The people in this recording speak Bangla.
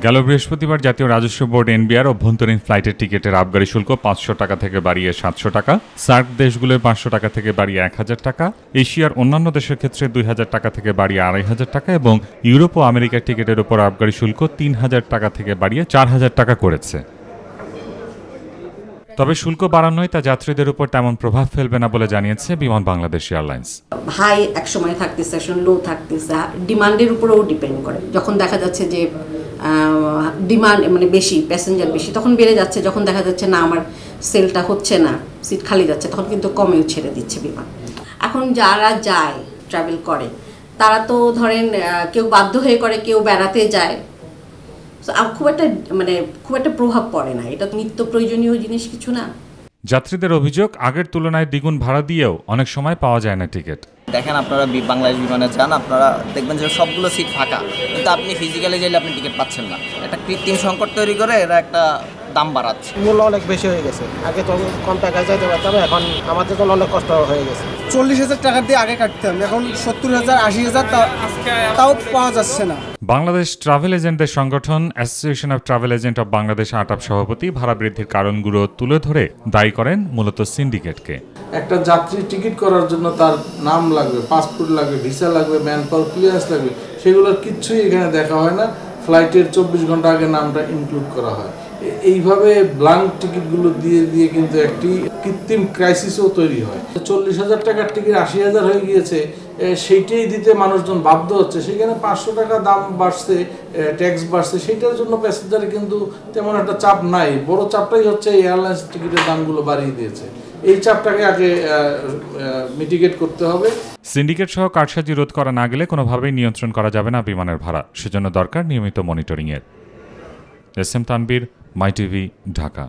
গেল বৃহস্পতিবার জাতীয় রাজস্ব বোর্ড এনবিআর অভ্যন্তরীণ ফ্লাইটের টিকিটের আবগারি শুল্ক ৫০০ টাকা থেকে বাড়িয়ে ৭০০ টাকা, সার্ক দেশগুলোয় ৫০০ টাকা থেকে বাড়িয়ে ১,০০০ টাকা, এশিয়ার অন্যান্য দেশের ক্ষেত্রে ২,০০০ টাকা থেকে বাড়িয়ে ২,৫০০ টাকা এবং ইউরোপ ও আমেরিকার টিকিটের উপর আবগারি শুল্ক ৩,০০০ টাকা থেকে বাড়িয়ে ৪,০০০ টাকা করেছে। তবে শুল্ক বাড়ানোয় তা যাত্রীদের উপর তেমন প্রভাব ফেলবে না বলে জানিয়েছে বিমান বাংলাদেশ এয়ারলাইন্স। হাই এক সময় থাকতেছে, লো থাকতেছে, ডিমান্ডের উপরেও ডিপেন্ড করে। যখন দেখা যাচ্ছে যে ডিমান্ড মানে বেশি, প্যাসেঞ্জার বেশি, তখন বেড়ে যাচ্ছে। যখন দেখা যাচ্ছে না আমার সেলটা হচ্ছে না, সিট খালি যাচ্ছে, তখন কিন্তু কমেও ছেড়ে দিচ্ছে বিমান। এখন যারা যায় ট্রাভেল করে তারা তো ধরেন কেউ বাধ্য হয়ে করে, কেউ বেড়াতে যায়, খুব একটা প্রভাব পড়ে না। এটা তো নিত্য প্রয়োজনীয় জিনিস কিছু না। যাত্রীদের অভিযোগ, আগের তুলনায় দ্বিগুণ ভাড়া দিয়েও অনেক সময় পাওয়া যায় না টিকিট। দেখেন আপনারা বাংলাদেশ বিমানে যান, আপনারা দেখবেন যে সবগুলো সিট ফাঁকা, কিন্তু আপনি ফিজিক্যালি গেলে আপনি টিকিট পাচ্ছেন না। একটা কৃত্রিম সংকট তৈরি করে এরা একটা দাম বাড়াচ্ছে। মূল্য অনেক বেশি হয়ে গেছে। আগে তো কম টাকায় যাইতে পারতাম, এখন আমাদের জন্য অনেক কষ্ট হয়ে গেছে। 40,000 টাকা দিয়ে আগে কাটতাম, এখন 70,000 80,000 তাও পাওয়া যাচ্ছে না। বাংলাদেশ ট্রাভেল এজেন্টদের সংগঠন association of travel agent of Bangladesh ATAB সভাপতি ভাড়া বৃদ্ধির কারণগুলো তুলে ধরে দায়ী করেন মূলত সিন্ডিকেটকে। একটা যাত্রী টিকিট করার জন্য তার নাম লাগবে, পাসপোর্ট লাগবে, ভিসা লাগবে, ম্যান পাওয়ার ক্লিয়ারেন্স লাগবে, সেগুলোর কিচ্ছুই এখানে দেখা হয় না। ফ্লাইটের 24 ঘন্টা আগে নামটা ইনক্লুড করা হয়। এইভাবে ব্ল্যাঙ্ক টিকিটগুলো দিয়ে দিয়ে কিন্তু একটি কৃত্রিম ক্রাইসিসও তৈরি হয়। 40,000 টাকার টিকিট 80,000 হয়ে গিয়েছে, সেইটাই দিতে মানুষজন বাধ্য হচ্ছে। সেখানে 500 টাকা দাম বাড়ছে, ট্যাক্স বাড়ছে, সেইটার জন্য প্যাসেঞ্জারের কিন্তু তেমন একটা চাপ নাই। বড় চাপটাই হচ্ছে এয়ারলাইন্স টিকিটের দামগুলো বাড়িয়ে দিয়েছে। এই চাপটাকে আগে মিটিগেট করতে হবে। সিন্ডিকেট সহ কারসাজি রোধ করা না গেলে কোনোভাবেই নিয়ন্ত্রণ করা যাবে না বিমানের ভাড়া। সেজন্য দরকার নিয়মিত মনিটরিংয়ের। এস এম তানবীর, মাই টিভি, ঢাকা।